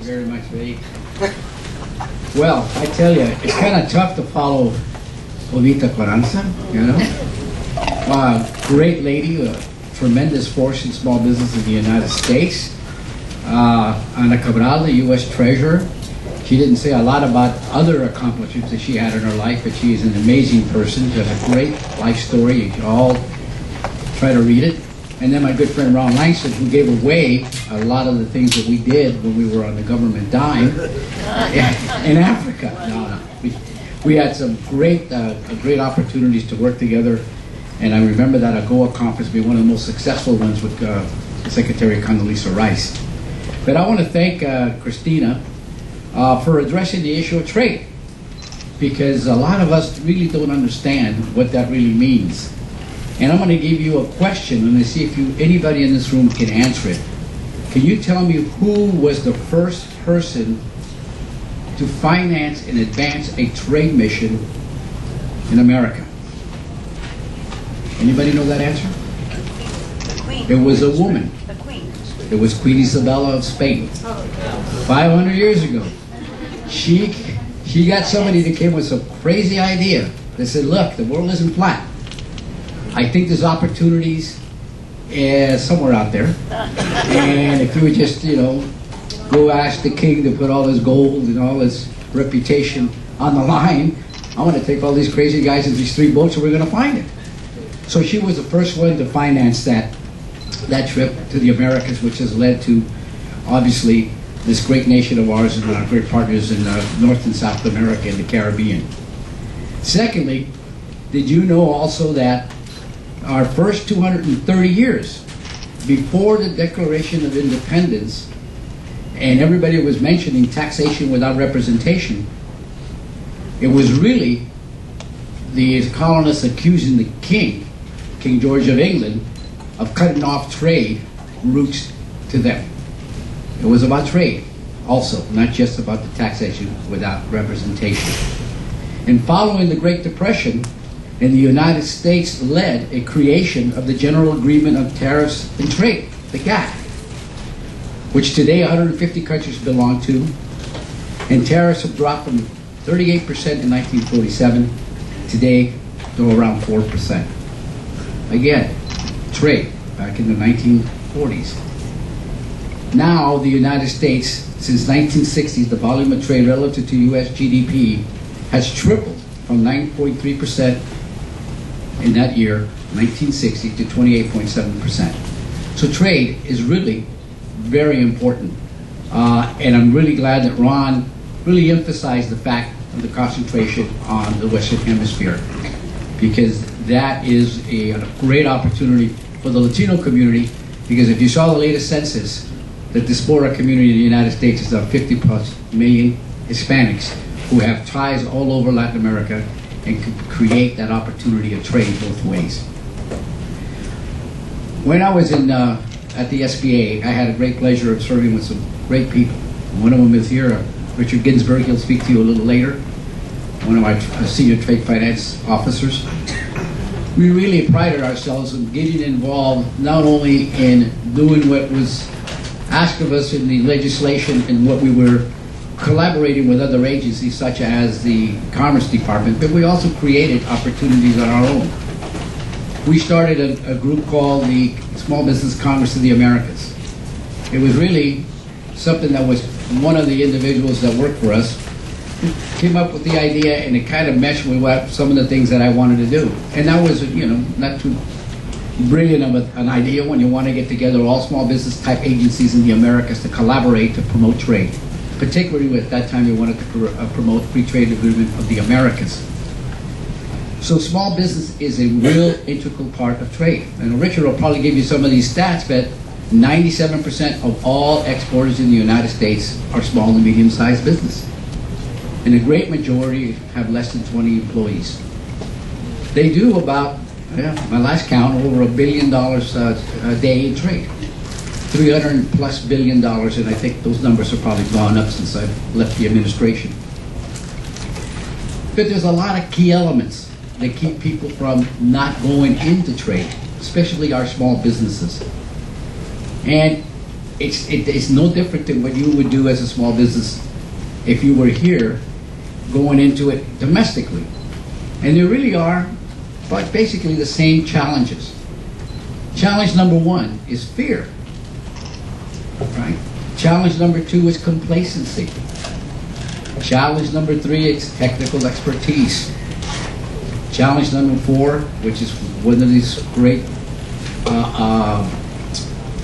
very much, Ray. Well, I tell you, it's kind of tough to follow Olita Carranza, you know. Great lady, a tremendous force in small business in the United States. Ana Cabral, the U.S. Treasurer. She didn't say a lot about other accomplishments that she had in her life, but she is an amazing person. She has a great life story. You should all try to read it. And then my good friend Ron Langston, who gave away a lot of the things that we did when we were on the government dime in Africa. We had some great opportunities to work together, and I remember that AGOA conference being one of the most successful ones with Secretary Condoleezza Rice. But I want to thank Christina for addressing the issue of trade, because a lot of us really don't understand what that really means. And I'm going to give you a question and see if anybody in this room can answer it. Can you tell me who was the first person to finance and advance a trade mission in America? Anybody know that answer? The Queen. It was a woman. The Queen. It was Queen Isabella of Spain. 500 years ago. She got somebody that came with some crazy idea that said, look, the world isn't flat. I think there's opportunities somewhere out there. And if you would just, go ask the king to put all his gold and all his reputation on the line, I want to take all these crazy guys in these 3 boats and we're going to find it. So she was the first one to finance that trip to the Americas, which has led to, obviously, this great nation of ours and our great partners in North and South America and the Caribbean. Secondly, did you know also that our first 230 years before the Declaration of Independence, and everybody was mentioning taxation without representation, it was really the colonists accusing the King George of England, of cutting off trade routes to them. It was about trade also, not just about the taxation without representation. And following the Great Depression, and the United States led a creation of the General Agreement on Tariffs and Trade, the GATT, which today 150 countries belong to, and tariffs have dropped from 38% in 1947, today to around 4%. Again, trade, back in the 1940s. Now, the United States, since 1960s, the volume of trade relative to U.S. GDP has tripled from 9.3% in that year, 1960, to 28.7%. So trade is really very important. And I'm really glad that Ron really emphasized the fact of the concentration on the Western Hemisphere, because that is a great opportunity for the Latino community, because if you saw the latest census, the diaspora community in the United States is of 50+ million Hispanics who have ties all over Latin America and could create that opportunity of trade both ways. When I was at the SBA, I had a great pleasure of serving with some great people. One of them is here, Richard Ginsburg. He'll speak to you a little later. One of my senior trade finance officers. We really prided ourselves in getting involved not only in doing what was asked of us in the legislation and what we were collaborating with other agencies such as the Commerce Department, but we also created opportunities on our own. We started a group called the Small Business Congress of the Americas. It was really something that was one of the individuals that worked for us came up with the idea, and it kind of meshed with what some of the things that I wanted to do. And that was, not too brilliant of an idea when you want to get together all small business type agencies in the Americas to collaborate to promote trade. Particularly at that time, we wanted to promote free trade agreement of the Americas. So small business is a real integral part of trade. And Richard will probably give you some of these stats, but 97% of all exporters in the United States are small and medium-sized business. And a great majority have less than 20 employees. They do about, my last count, over $1 billion a day in trade. $300+ billion, and I think those numbers have probably gone up since I've left the administration. But there's a lot of key elements that keep people from not going into trade, especially our small businesses. And it's no different than what you would do as a small business if you were here going into it domestically. And there really are, but basically the same challenges. Challenge number one is fear, right? Challenge number two is complacency. Challenge number three is technical expertise. Challenge number four, which is one of these great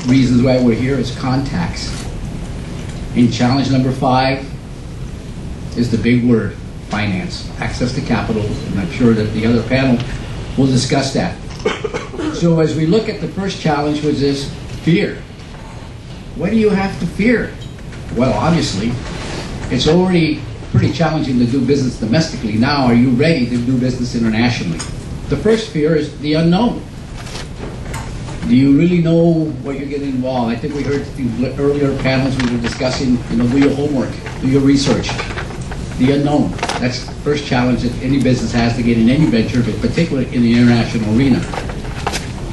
reasons why we're here, is contacts. And challenge number five is the big word, finance, access to capital, and I'm sure that the other panel will discuss that. So as we look at the first challenge, which is fear. What do you have to fear? Well, obviously, it's already pretty challenging to do business domestically. Now, are you ready to do business internationally? The first fear is the unknown. Do you really know what you're getting involved? I think we heard in earlier panels we were discussing, do your homework, do your research. The unknown. That's the first challenge that any business has to get in any venture, but particularly in the international arena.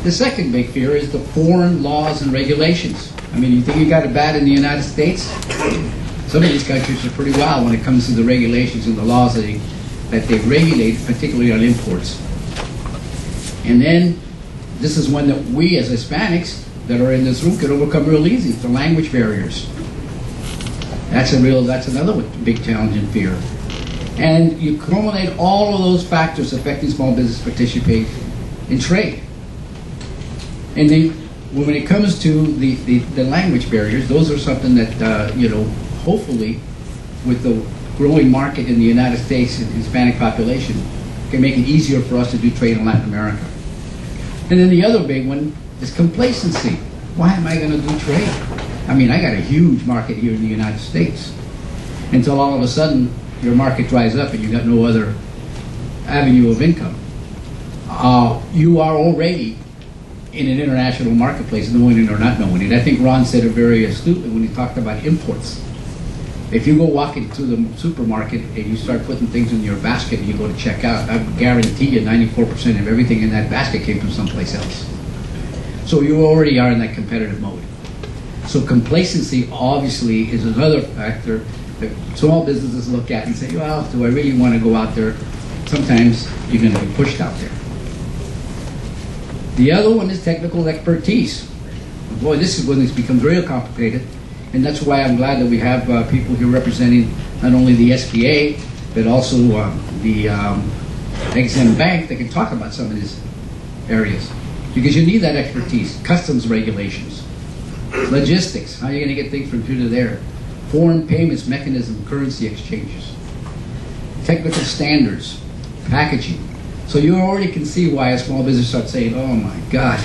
The second big fear is the foreign laws and regulations. I mean, you think you got it bad in the United States? Some of these countries are pretty wild when it comes to the regulations and the laws that they regulate, particularly on imports. And then, this is one that we as Hispanics that are in this room can overcome real easy, the language barriers. That's another big challenge and fear. And you culminate all of those factors affecting small business participate in trade. And when it comes to the language barriers, those are something that, hopefully with the growing market in the United States and Hispanic population, can make it easier for us to do trade in Latin America. And then the other big one is complacency. Why am I going to do trade? I mean, I got a huge market here in the United States. Until all of a sudden, your market dries up and you got no other avenue of income. You are already in an international marketplace, knowing it or not knowing it. I think Ron said it very astutely when he talked about imports. If you go walking through the supermarket and you start putting things in your basket and you go to check out, I guarantee you 94% of everything in that basket came from someplace else. So you already are in that competitive mode. So complacency obviously is another factor that small businesses look at and say, well, do I really want to go out there? Sometimes you're going to be pushed out there. The other one is technical expertise. Boy, this is when it's become very complicated, and that's why I'm glad that we have people here representing not only the SBA, but also the Exim Bank that can talk about some of these areas. Because you need that expertise. Customs regulations, logistics, how are you going to get things from here to there, foreign payments mechanism, currency exchanges, technical standards, packaging. So you already can see why a small business starts saying, oh my God,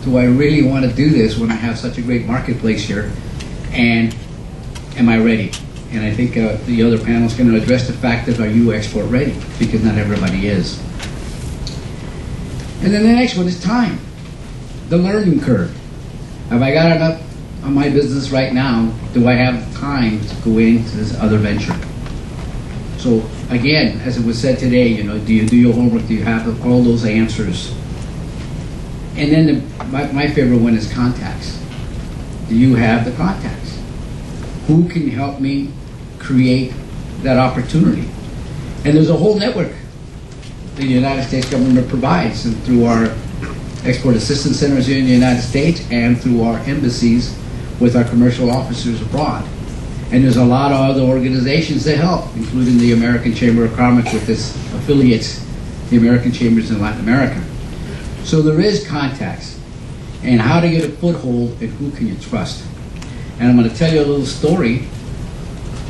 do I really want to do this when I have such a great marketplace here? And am I ready? And I think the other panel is going to address the fact that are you export ready? Because not everybody is. And then the next one is time, the learning curve. Have I got enough on my business right now? Do I have time to go into this other venture? So again, as it was said today, do you do your homework? Do you have all those answers? And then my favorite one is contacts. Do you have the contacts? Who can help me create that opportunity? And there's a whole network the United States government provides, and through our export assistance centers here in the United States and through our embassies with our commercial officers abroad. And there's a lot of other organizations that help, including the American Chamber of Commerce with its affiliates, the American Chambers in Latin America. So there is contacts, and how to get a foothold and who can you trust. And I'm going to tell you a little story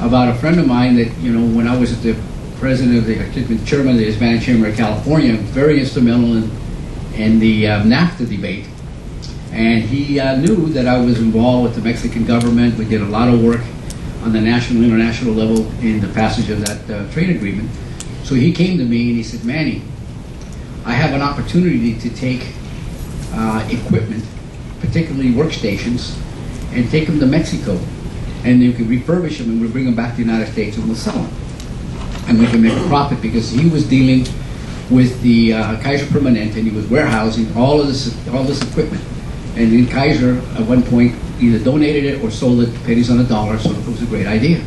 about a friend of mine that, when I was the president of the chairman of the Hispanic Chamber of California, very instrumental in the NAFTA debate. And he knew that I was involved with the Mexican government. We did a lot of work on the national and international level in the passage of that trade agreement. So he came to me and he said, Manny, I have an opportunity to take equipment, particularly workstations, and take them to Mexico. And you can refurbish them and we'll bring them back to the United States and we'll sell them. And we can make a profit, because he was dealing with the Kaiser Permanente and he was warehousing all this equipment. And then Kaiser, at one point, either donated it or sold it pennies on a dollar, so it was a great idea.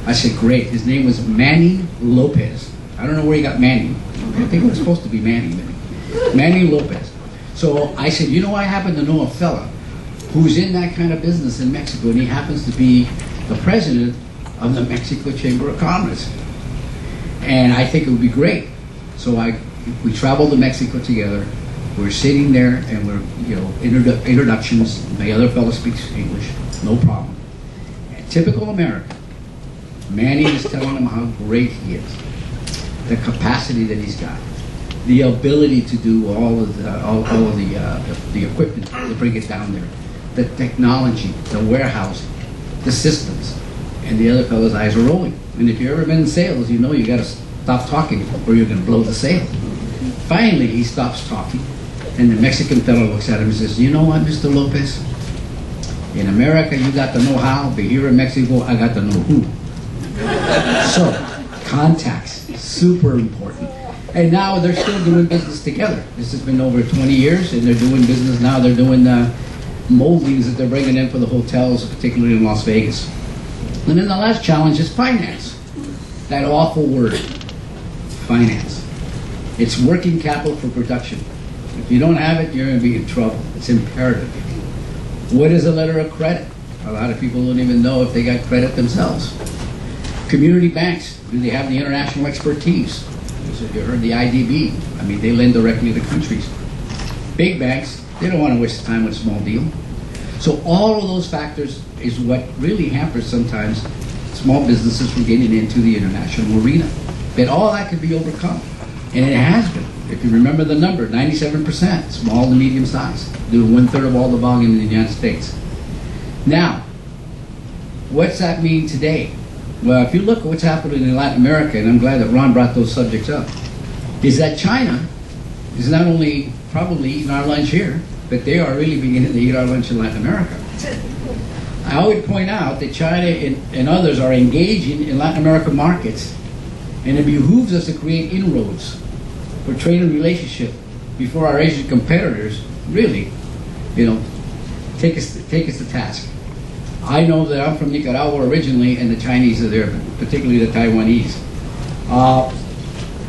I said, great. His name was Manny Lopez. I don't know where he got Manny. I think it was supposed to be Manny. Manny Lopez. So I said, you know, I happen to know a fella who's in that kind of business in Mexico, and he happens to be the president of the Mexico Chamber of Commerce. And I think it would be great. So we traveled to Mexico together. We're sitting there, and we're, you know, introductions. My other fellow speaks English, no problem. And typical American. Manny is telling him how great he is, the capacity that he's got, the ability to do all of the equipment to bring it down there, the technology, the warehousing, the systems, and the other fellow's eyes are rolling. And if you've ever been in sales, you know you got to stop talking or you're going to blow the sale. Finally, he stops talking, and the Mexican fellow looks at him and says, "You know what, Mr. Lopez? In America, you got the know-how, but here in Mexico, I got the know-who." So, contacts, super important. And now they're still doing business together. This has been over 20 years, and they're doing business now. They're doing moldings that they're bringing in for the hotels, particularly in Las Vegas. And then the last challenge is finance. That awful word, finance. It's working capital for production. If you don't have it, you're going to be in trouble. It's imperative. What is a letter of credit? A lot of people don't even know if they got credit themselves. Community banks, do they have the international expertise? So you heard the IDB. I mean, they lend directly to countries. Big banks, they don't want to waste time with a small deal. So all of those factors is what really hampers sometimes small businesses from getting into the international arena. But all that could be overcome. And it has been. If you remember the number, 97%, small to medium size, doing 1/3 of all the volume in the United States. Now, what's that mean today? Well, if you look at what's happening in Latin America, and I'm glad that Ron brought those subjects up, is that China is not only probably eating our lunch here, but they are really beginning to eat our lunch in Latin America. I always point out that China and others are engaging in Latin American markets, and it behooves us to create inroads for trade and relationship before our Asian competitors really, you know, take us to task. I know that I'm from Nicaragua originally, and the Chinese are there, particularly the Taiwanese.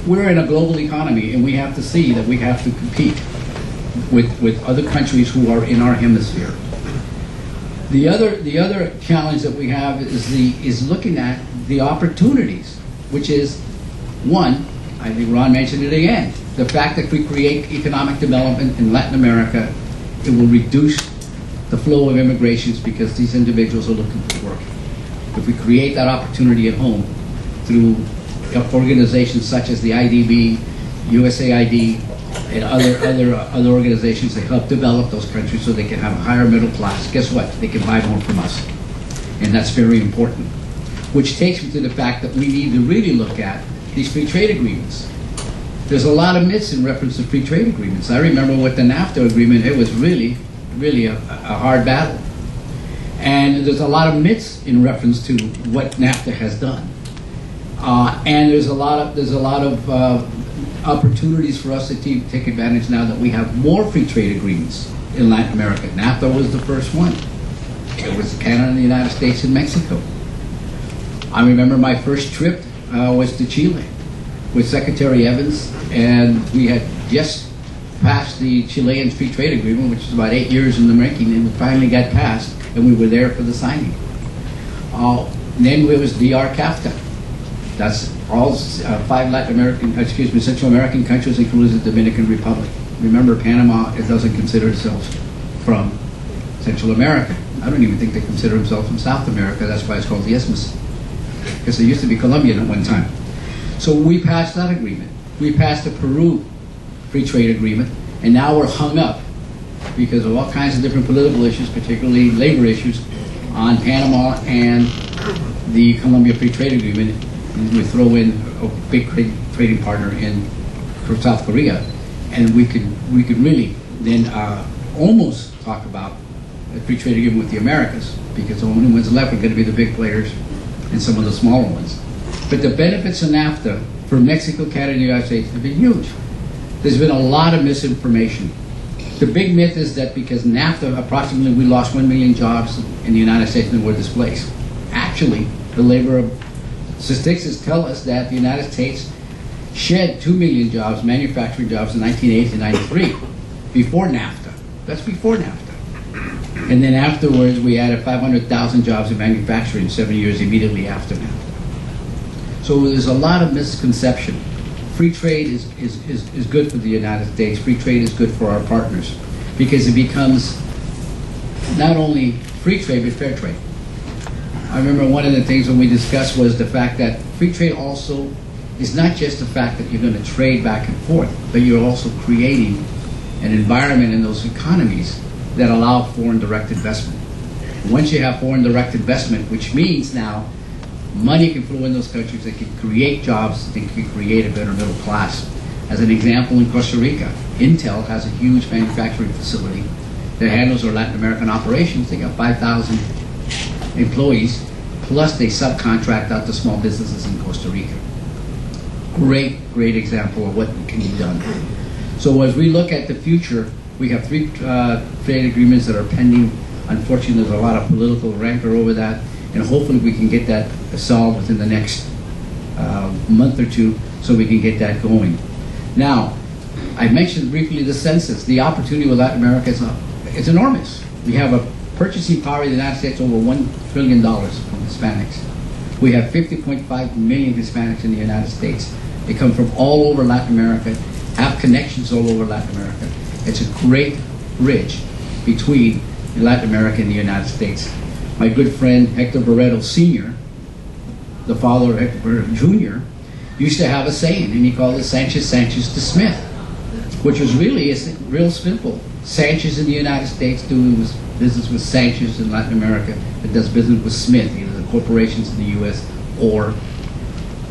We're in a global economy, and we have to see that we have to compete with other countries who are in our hemisphere. The other challenge that we have is looking at the opportunities, which is one, I think Ron mentioned it again, the fact that if we create economic development in Latin America, it will reduce the flow of immigrations because these individuals are looking for work. If we create that opportunity at home through organizations such as the IDB, USAID, and other organizations that help develop those countries so they can have a higher middle class, guess what? They can buy more from us. And that's very important. Which takes me to the fact that we need to really look at these free trade agreements. There's a lot of myths in reference to free trade agreements. I remember with the NAFTA agreement, it was really a hard battle. And there's a lot of myths in reference to what NAFTA has done. And there's a lot of opportunities for us to take advantage now that we have more free trade agreements in Latin America. NAFTA was the first one. It was Canada, the United States, and Mexico. I remember my first trip was to Chile with Secretary Evans, and we had just passed the Chilean free trade agreement, which was about 8 years in the making, and it finally got passed, and we were there for the signing. Then it was DR-CAFTA. That's all 5 Central American countries, including the Dominican Republic. Remember, Panama, it doesn't consider itself from Central America. I don't even think they consider themselves from South America. That's why it's called the Isthmus, because it used to be Colombian at one time. So we passed that agreement. We passed the Peru free trade agreement, and now we're hung up because of all kinds of different political issues, particularly labor issues, on Panama and the Colombia free trade agreement. And we throw in a big trading partner from South Korea, and we could really then almost talk about a free trade agreement with the Americas, because the only ones left are going to be the big players and some of the smaller ones. But the benefits of NAFTA for Mexico, Canada, and the United States have been huge. There's been a lot of misinformation The big myth is that because NAFTA, approximately we lost 1 million jobs in the United States and were displaced. Actually, the labor statistics tell us that the United States shed 2 million jobs, manufacturing jobs, in 1980 to 93, before NAFTA. That's before NAFTA. And then afterwards, we added 500,000 jobs in manufacturing 7 years immediately after NAFTA. So there's a lot of misconception. Free trade is good for the United States. Free trade is good for our partners because it becomes not only free trade, but fair trade. I remember one of the things when we discussed was the fact that free trade also is not just the fact that you're going to trade back and forth, but you're also creating an environment in those economies that allow foreign direct investment. Once you have foreign direct investment, which means now money can flow in those countries that can create jobs, that can create a better middle class. As an example, in Costa Rica, Intel has a huge manufacturing facility that handles our Latin American operations. They got 5,000 employees, plus they subcontract out to small businesses in Costa Rica. Great example of what can be done. So as we look at the future, we have 3 trade agreements that are pending. Unfortunately, there's a lot of political rancor over that, and hopefully we can get that solved within the next month or 2 so we can get that going. Now, I mentioned briefly the census. The opportunity with Latin America is enormous. We have a purchasing power in the United States over $1 trillion from Hispanics. We have 50.5 million Hispanics in the United States. They come from all over Latin America, have connections all over Latin America. It's a great bridge between Latin America and the United States. My good friend Hector Barreto Sr., the father of Hector Barreto Jr., used to have a saying, and he called it Sanchez to Smith, which was really real simple. Sanchez in the United States doing business with Sanchez in Latin America that does business with Smith, either the corporations in the U.S. or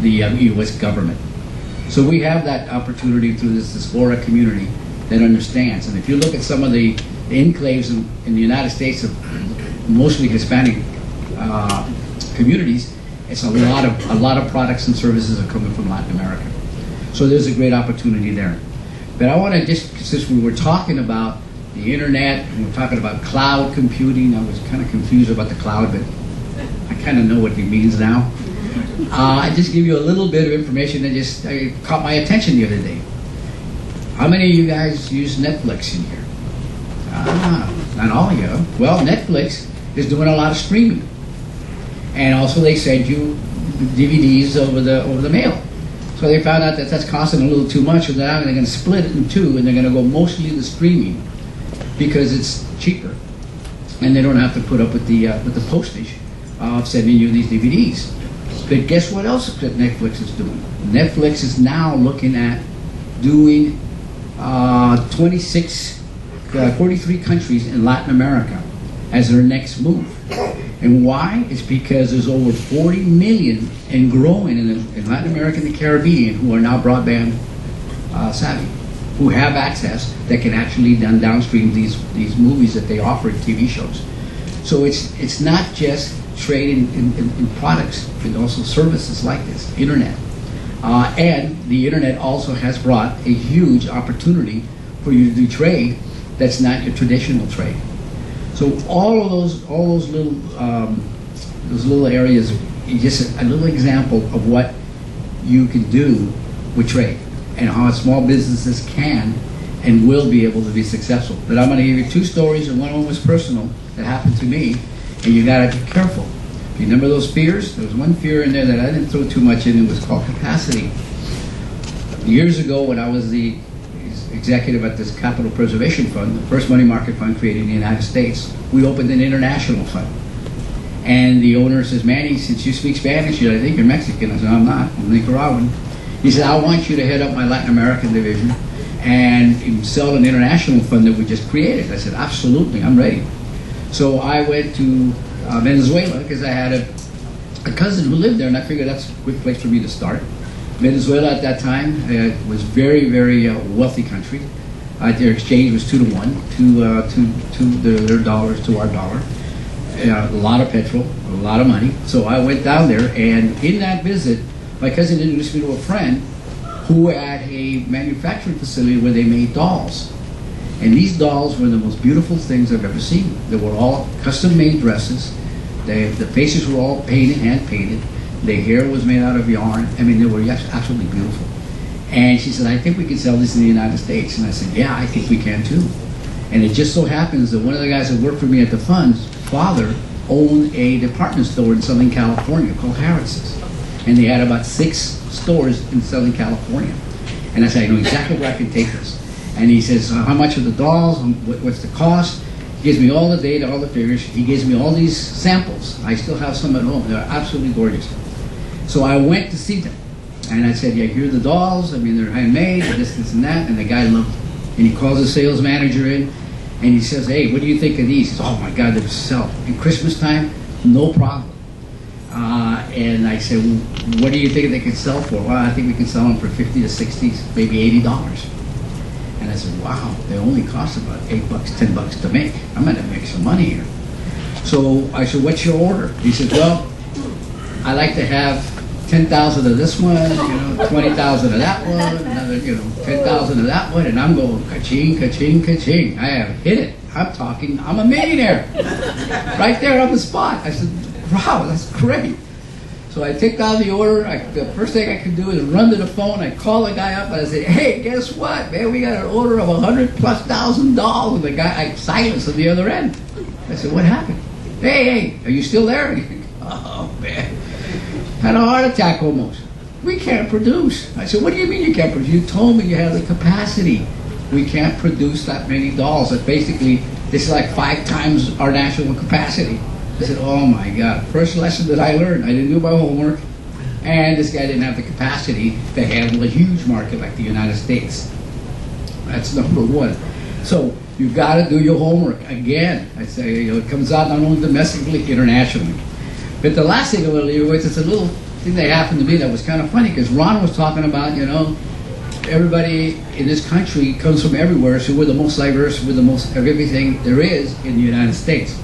the U.S. government. So we have that opportunity through this diaspora community that understands. And if you look at some of the enclaves in the United States of mostly Hispanic communities, it's a lot of products and services are coming from Latin America. So there's a great opportunity there. But I want to just, since we were talking about the internet and we're talking about cloud computing, I was kind of confused about the cloud, but I kind of know what it means now. I just give you a little bit of information that just caught my attention the other day. How many of you guys use Netflix in here? Not all of you. Well, Netflix is doing a lot of streaming, and also they send you DVDs over the mail. So they found out that that's costing a little too much, and now they're going to split it in 2, and they're going to go mostly to streaming because it's cheaper, and they don't have to put up with the postage of sending you these DVDs. But guess what else that Netflix is doing? Netflix is now looking at doing 43 countries in Latin America as their next move. And why? It's because there's over 40 million and growing in Latin America and the Caribbean who are now broadband savvy, who have access that can actually downstream these movies that they offer in TV shows. So it's not just trade in products, but also services like this, internet. And the internet also has brought a huge opportunity for you to do trade that's not your traditional trade. So all those little areas, just a little example of what you can do with trade and how small businesses can and will be able to be successful. But I'm going to give you 2 stories, and one of them was personal that happened to me, and you got to be careful. You remember those fears? There was one fear in there that I didn't throw too much in. It was called capacity. Years ago, when I was the executive at this Capital Preservation Fund, the first money market fund created in the United States, we opened an international fund. And the owner says, Manny, since you speak Spanish, I think you're Mexican. I said, I'm not. I'm Nicaraguan. He said, I want you to head up my Latin American division and sell an international fund that we just created. I said, absolutely, I'm ready. So I went to Venezuela because I had a cousin who lived there, and I figured that's a good place for me to start. Venezuela at that time was very, very wealthy country. Their exchange was 2 to 1, their dollars to our dollar. A lot of petrol, a lot of money. So I went down there, and in that visit, my cousin introduced me to a friend who had a manufacturing facility where they made dolls. And these dolls were the most beautiful things I've ever seen. They were all custom-made dresses. The faces were all painted, hand-painted. Their hair was made out of yarn. I mean, they were absolutely beautiful. And she said, I think we can sell this in the United States. And I said, yeah, I think we can too. And it just so happens that one of the guys that worked for me at the fund's father owned a department store in Southern California called Harrods's. And they had about 6 stores in Southern California. And I said, I know exactly where I can take this. And he says, how much are the dolls? What's the cost? He gives me all the data, all the figures. He gives me all these samples. I still have some at home. They're absolutely gorgeous. So I went to see them. And I said, yeah, here are the dolls. I mean, they're handmade, this, and that. And the guy loved them. And he calls the sales manager in. And he says, hey, what do you think of these? He says, oh, my God, they sell. In Christmas time, no problem. And I said, well, what do you think they could sell for? Well, I think we can sell them for $50 to $60, maybe $80. And I said, wow, they only cost about $8, $10 to make. I'm going to make some money here. So I said, what's your order? He said, well, I like to have 10,000 of this one, 20,000 of that one, another, 10,000 of that one, and I'm going ka-ching, ka-ching, ka-ching. I have hit it. I'm a millionaire. Right there on the spot. I said, wow, that's great. So I take down the order. The first thing I can do is run to the phone. I call the guy up and I say, hey, guess what, man? We got an order of $100,000+. And the guy, silence on the other end. I said, what happened? Hey, are you still there? And he goes, oh, man. Had a heart attack almost. We can't produce. I said, what do you mean you can't produce? You told me you have the capacity. We can't produce that many dolls. That basically, this is like 5 times our national capacity. I said, oh my God. First lesson that I learned, I didn't do my homework, and this guy didn't have the capacity to handle a huge market like the United States. That's number one. So you've got to do your homework. Again, I say, it comes out not only domestically, internationally. But the last thing I want to leave you with is a little thing that happened to me that was kind of funny, because Ron was talking about, everybody in this country comes from everywhere, so we're the most diverse, we're the most of everything there is in the United States.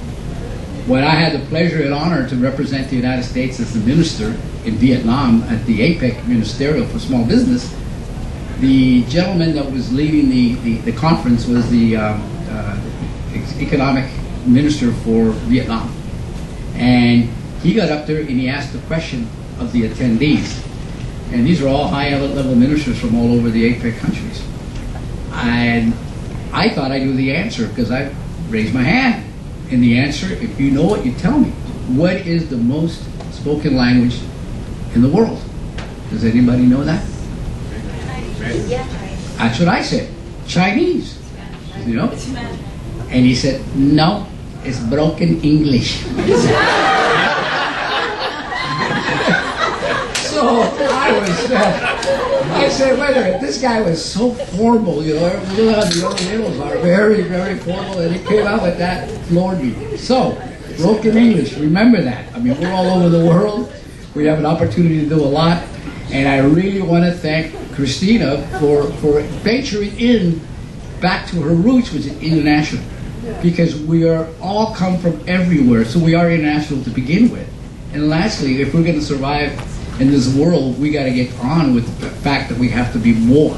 When I had the pleasure and honor to represent the United States as the minister in Vietnam at the APEC Ministerial for Small Business, the gentleman that was leading the conference was the economic minister for Vietnam. And he got up there and he asked the question of the attendees. And these are all high-level ministers from all over the APEC countries. And I thought I knew the answer because I raised my hand. And the answer, if you know it, you tell me. What is the most spoken language in the world? Does anybody know that? That's what I said. Chinese. And he said, no, it's broken English. So I said, wait a minute, this guy was so formal, the Orientals are very, very formal, and he came out with that, floored me. So, broken English, remember that. I mean, we're all over the world, we have an opportunity to do a lot, and I really want to thank Christina for venturing in back to her roots, which is international, because we are all come from everywhere, so we are international to begin with. And lastly, if we're going to survive in this world, we got to get on with the fact that we have to be more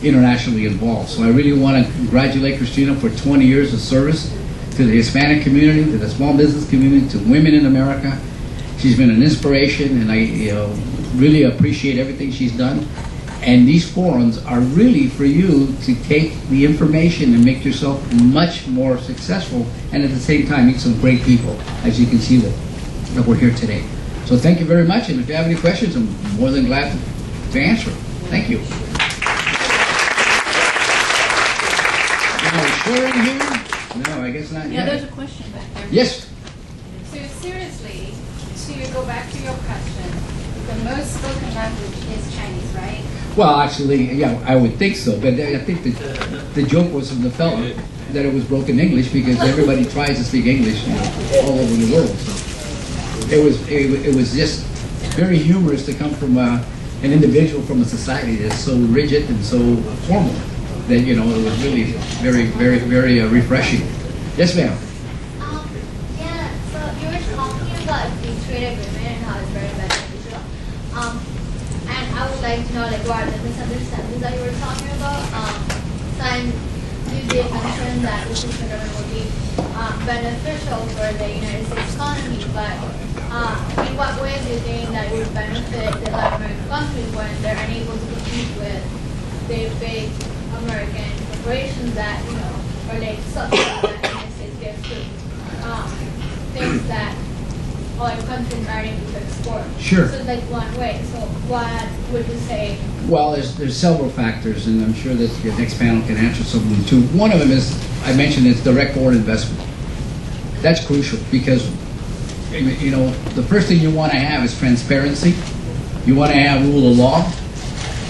internationally involved. So I really want to congratulate Christina for 20 years of service to the Hispanic community, to the small business community, to women in America. She's been an inspiration, and I really appreciate everything she's done. And these forums are really for you to take the information and make yourself much more successful, and at the same time meet some great people, as you can see that we're here today. So thank you very much, and if you have any questions, I'm more than glad to answer. Thank you. Sharon here? No, I guess not yet. There's a question back there. Yes? So seriously, to go back to your question, the most spoken language is Chinese, right? Well, actually, yeah, I would think so, but I think the joke was from the fellow that it was broken English because everybody tries to speak English all over the world. So. It was just very humorous to come from an individual from a society that's so rigid and so formal that it was really very, very, very refreshing. Yes, ma'am. Yeah. So you were talking about free trade agreement and how it's very beneficial. And I would like to know what are the misunderstandings that you were talking about. So do you did mention that this is going to be beneficial for the United States economy, but in what way do you think that would benefit the Latin American countries when they're unable to compete with the big American corporations that, or like subsidies that the United States gives to things that other countries are able to export? Sure. So like one way. So what would you say? Well, there's several factors, and I'm sure that the next panel can answer some of them too. One of them is, I mentioned, it's direct foreign investment. That's crucial because, the first thing you want to have is transparency. You want to have rule of law.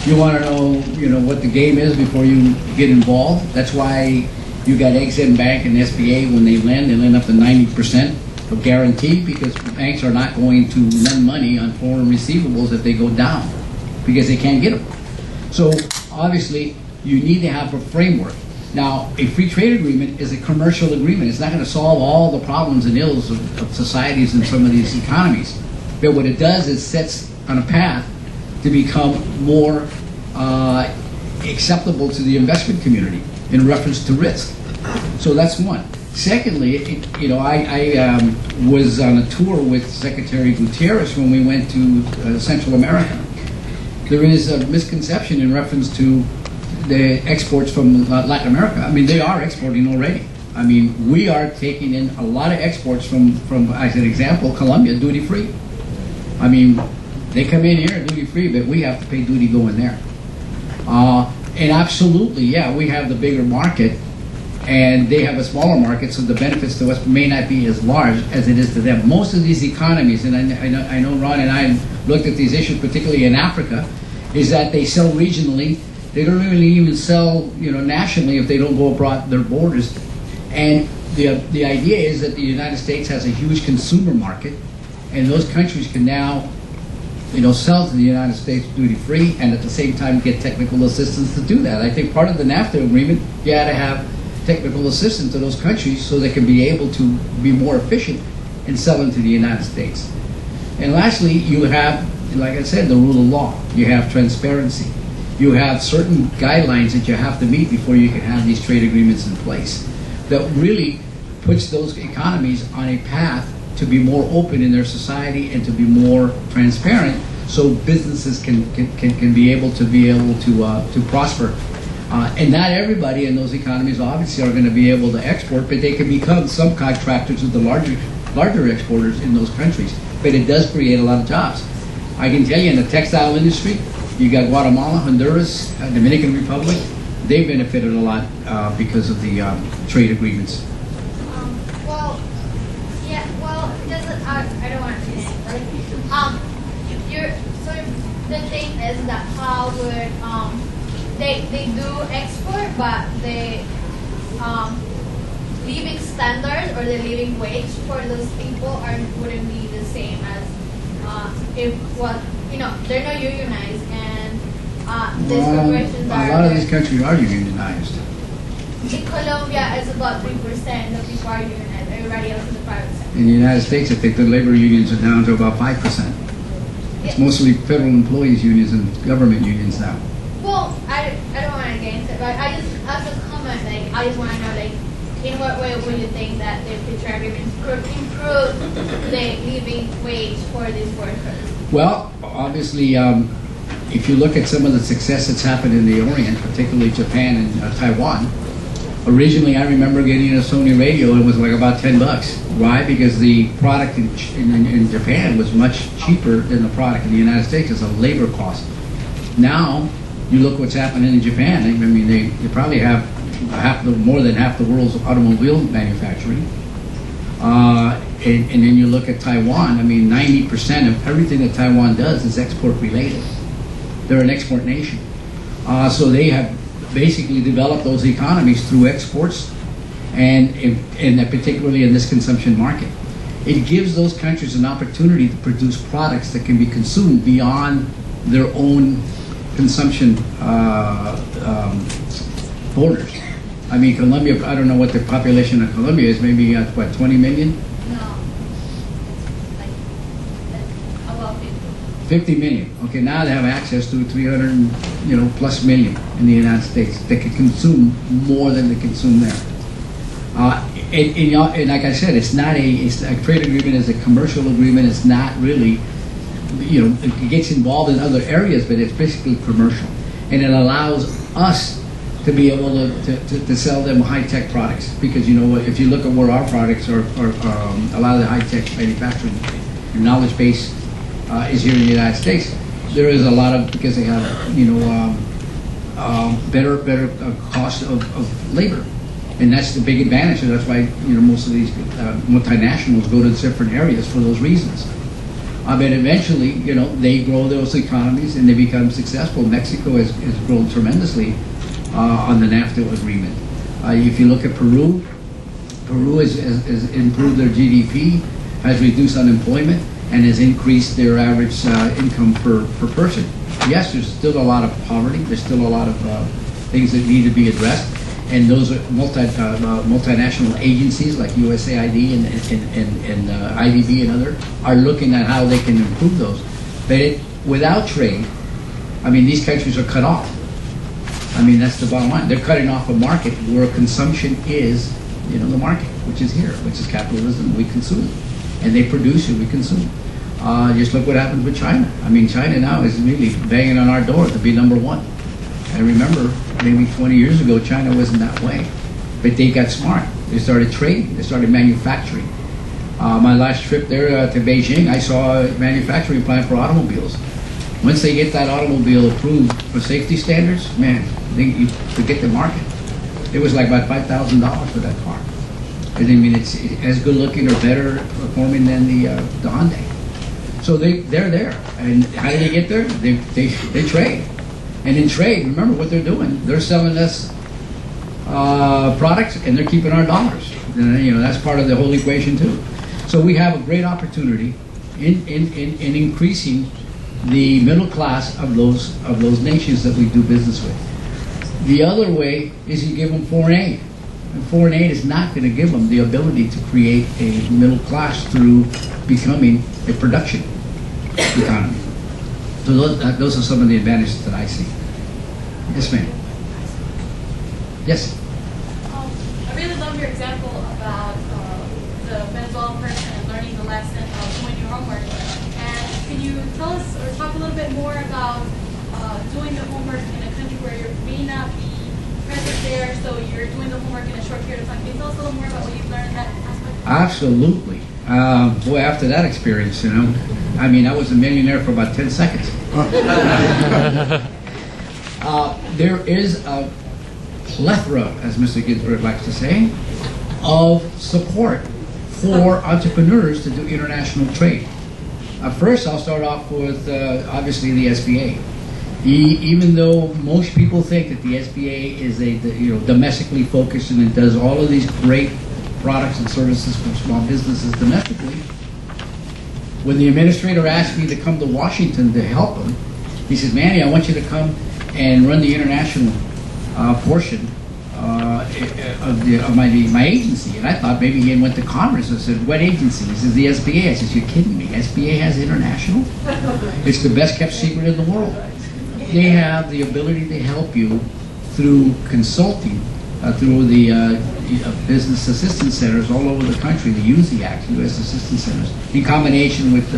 You want to know, what the game is before you get involved. That's why you got Exim Bank and SBA when they lend up to 90% of guarantee, because banks are not going to lend money on foreign receivables if they go down, because they can't get them. So obviously you need to have a framework. Now, a free trade agreement is a commercial agreement. It's not going to solve all the problems and ills of societies in some of these economies. But what it does is sets on a path to become more acceptable to the investment community in reference to risk. So that's one. Secondly, I was on a tour with Secretary Gutierrez when we went to Central America. There is a misconception in reference to the exports from Latin America. I mean, they are exporting already. I mean, we are taking in a lot of exports from as an example, Colombia, duty-free. I mean, they come in here duty-free, but we have to pay duty going there. And absolutely, yeah, we have the bigger market, and they have a smaller market, so the benefits to us may not be as large as it is to them. Most of these economies, and I know Ron and I looked at these issues, particularly in Africa, is that they sell regionally. They don't really even sell, nationally if they don't go abroad their borders. And the idea is that the United States has a huge consumer market, and those countries can now, sell to the United States duty-free, and at the same time get technical assistance to do that. I think part of the NAFTA agreement, you had to have technical assistance to those countries so they can be able to be more efficient in selling to the United States. And lastly, you have, like I said, the rule of law. You have transparency. You have certain guidelines that you have to meet before you can have these trade agreements in place that really puts those economies on a path to be more open in their society and to be more transparent, so businesses can be able to prosper. And not everybody in those economies obviously are going to be able to export, but they can become subcontractors of the larger exporters in those countries. But it does create a lot of jobs. I can tell you, in the textile industry, you got Guatemala, Honduras, Dominican Republic. They benefited a lot because of the trade agreements. I don't want to say it, right? So the thing is that how would they do export, but the living standards or the living wage for those people wouldn't be the same as if they're not unionized, and these corporations are. A lot of these countries are unionized. In Colombia, it's about 3% of people are unionized. Everybody else in the private sector. In the United States, I think the labor unions are down to about 5%. It's mostly federal employees unions and government unions now. Well, I don't want to get into it, but I just as a comment, I just want to know, in what way would you think that the free trade agreements could improve the living wage for these workers? Well, obviously, if you look at some of the success that's happened in the Orient, particularly Japan and Taiwan. Originally, I remember getting a Sony radio. It was like about $10. Why? Because the product in Japan was much cheaper than the product in the United States as a labor cost. Now, you look what's happening in Japan. I mean, they probably have more than half the world's automobile manufacturing. And then you look at Taiwan. I mean, 90% of everything that Taiwan does is export related. They're an export nation. So they have basically develop those economies through exports, and particularly in this consumption market. It gives those countries an opportunity to produce products that can be consumed beyond their own consumption borders. I mean, Colombia, I don't know what the population of Colombia is, maybe 20 million? No, it's like about 50. 50 million. Okay, now they have access to 300, plus million in the United States. They can consume more than they consume there. And like I said, it's a trade agreement is a commercial agreement. It's not really, it gets involved in other areas, but it's basically commercial. And it allows us to be able to sell them high-tech products. Because if you look at where our products are a lot of the high-tech manufacturing knowledge base is here in the United States. There is a lot of, because they have, better cost of labor. And that's the big advantage, and that's why most of these multinationals go to different areas for those reasons. But eventually, they grow those economies and they become successful. Mexico has grown tremendously on the NAFTA agreement. If you look at Peru, Peru has improved their GDP, has reduced unemployment, and has increased their average income per person. Yes, there's still a lot of poverty. There's still a lot of things that need to be addressed. And those are multinational agencies like USAID and IDB and others are looking at how they can improve those. But without trade, these countries are cut off. That's the bottom line. They're cutting off a market where consumption is, the market, which is here, which is capitalism. We consume, and they produce and we consume. Just look what happens with China. China now is really banging on our door to be number one. I remember maybe 20 years ago, China wasn't that way. But they got smart. They started trading. They started manufacturing. My last trip there to Beijing, I saw a manufacturing plant for automobiles. Once they get that automobile approved for safety standards, man, you forget the market. It was like about $5,000 for that car. And it's as good looking or better performing than the Hyundai. So they're there. And how do they get there? They trade. And in trade, remember what they're doing. They're selling us products, and they're keeping our dollars. And, that's part of the whole equation too. So we have a great opportunity in increasing the middle class of those nations that we do business with. The other way is you give them foreign aid. And foreign aid is not going to give them the ability to create a middle class through becoming a production economy. So those are some of the advantages that I see. Yes, ma'am. Yes. I really love your example about the Venezuelan person and learning the lesson of doing your homework. And can you tell us or talk a little bit more about doing the homework in a country where you may not be present there, so you're doing the homework in a short period of time? Can you tell us a little more about what you've learned in that aspect? Absolutely. Boy, after that experience, I was a millionaire for about 10 seconds. There is a plethora, as Mr. Ginsburg likes to say, of support for entrepreneurs to do international trade. First, I'll start off with, obviously, the SBA. Even though most people think that the SBA is domestically focused and it does all of these great products and services for small businesses domestically, when the administrator asked me to come to Washington to help him, he said, Manny, I want you to come and run the international portion of my agency. And I thought maybe he went to Congress. I said, what agency? He says, the SBA. I said, you're kidding me. SBA has international? It's the best kept secret in the world. They have the ability to help you through consulting, through the business assistance centers all over the country, the USI Act, U.S. Assistance Centers, in combination with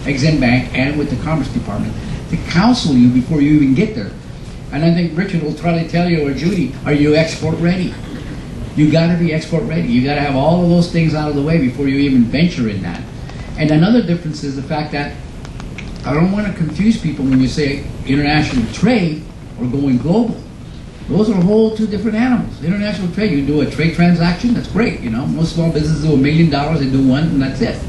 Exim Bank and with the Commerce Department, to counsel you before you even get there. And I think Richard will try to tell you, or Judy, are you export ready? You got to be export ready. You got to have all of those things out of the way before you even venture in that. And another difference is the fact that I don't want to confuse people when you say international trade or going global. Those are whole two different animals. International trade, you do a trade transaction, that's great. Most small businesses do $1 million, they do one, and that's it.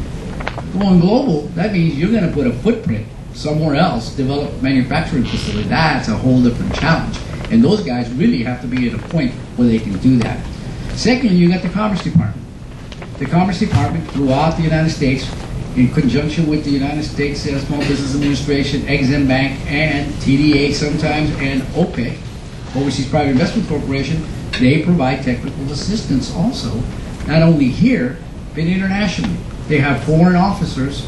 Going global, that means you're going to put a footprint somewhere else, develop a manufacturing facility. That's a whole different challenge. And those guys really have to be at a point where they can do that. Secondly, you got the Commerce Department. The Commerce Department throughout the United States, in conjunction with the United States Small Business Administration, Exim Bank, and TDA sometimes, and OPIC, Overseas Private Investment Corporation, they provide technical assistance also, not only here, but internationally. They have foreign officers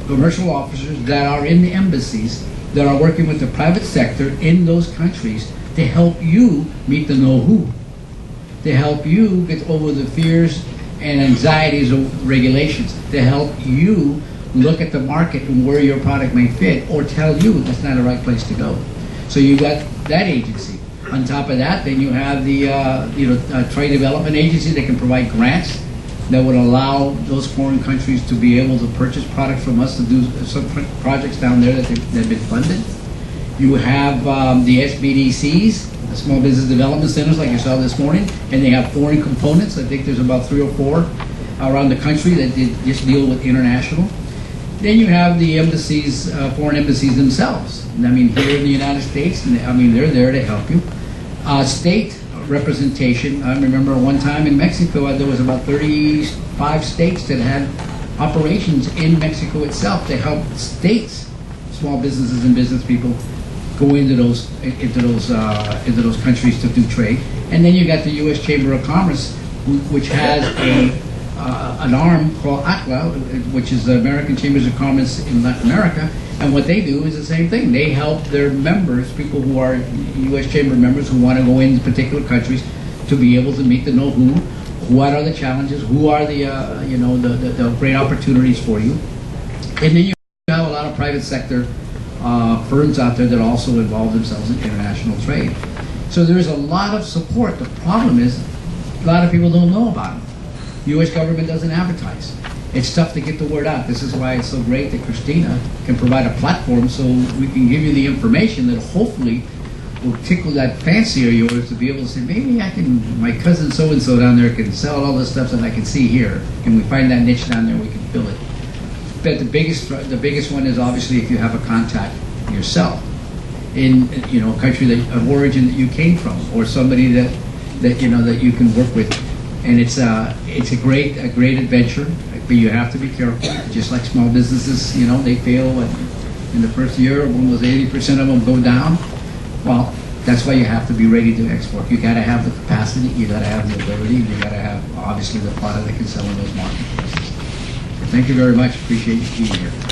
commercial officers that are in the embassies that are working with the private sector in those countries to help you meet the know-who, to help you get over the fears and anxieties of regulations, to help you look at the market and where your product may fit, or tell you that's not the right place to go. So you got that agency. On top of that, then you have the trade development agency that can provide grants that would allow those foreign countries to be able to purchase products from us to do some projects down there that have been funded. You have the SBDCs, the Small Business Development Centers, like you saw this morning, and they have foreign components. I think there's about 3 or 4 around the country that just deal with international. Then you have the embassies, foreign embassies themselves. I mean, here in the United States, I mean, they're there to help you. State representation. I remember one time in Mexico, there was about 35 states that had operations in Mexico itself to help states, small businesses and business people, go into those countries to do trade. And then you got the U.S. Chamber of Commerce, which has an arm called ACLA, which is the American Chambers of Commerce in Latin America. And what they do is the same thing. They help their members, people who are U.S. Chamber members who want to go into particular countries, to be able to meet the know-who, what are the challenges, who are the great opportunities for you. And then you have a lot of private sector firms out there that also involve themselves in international trade. So there's a lot of support. The problem is a lot of people don't know about it. The U.S. government doesn't advertise. It's tough to get the word out. This is why it's so great that Christina can provide a platform so we can give you the information that hopefully will tickle that fancy of yours to be able to say, maybe I can, my cousin so-and-so down there can sell all the stuff that I can see here. Can we find that niche down there, we can fill it. But the biggest one is obviously if you have a contact yourself in a country of origin that you came from, or somebody that you can work with. And it's a great adventure, but you have to be careful. Just like small businesses, they fail in the first year. Almost 80% of them go down. Well, that's why you have to be ready to export. You got to have the capacity, you got to have the ability, you got to have obviously the product that can sell in those marketplaces. So thank you very much. Appreciate you being here.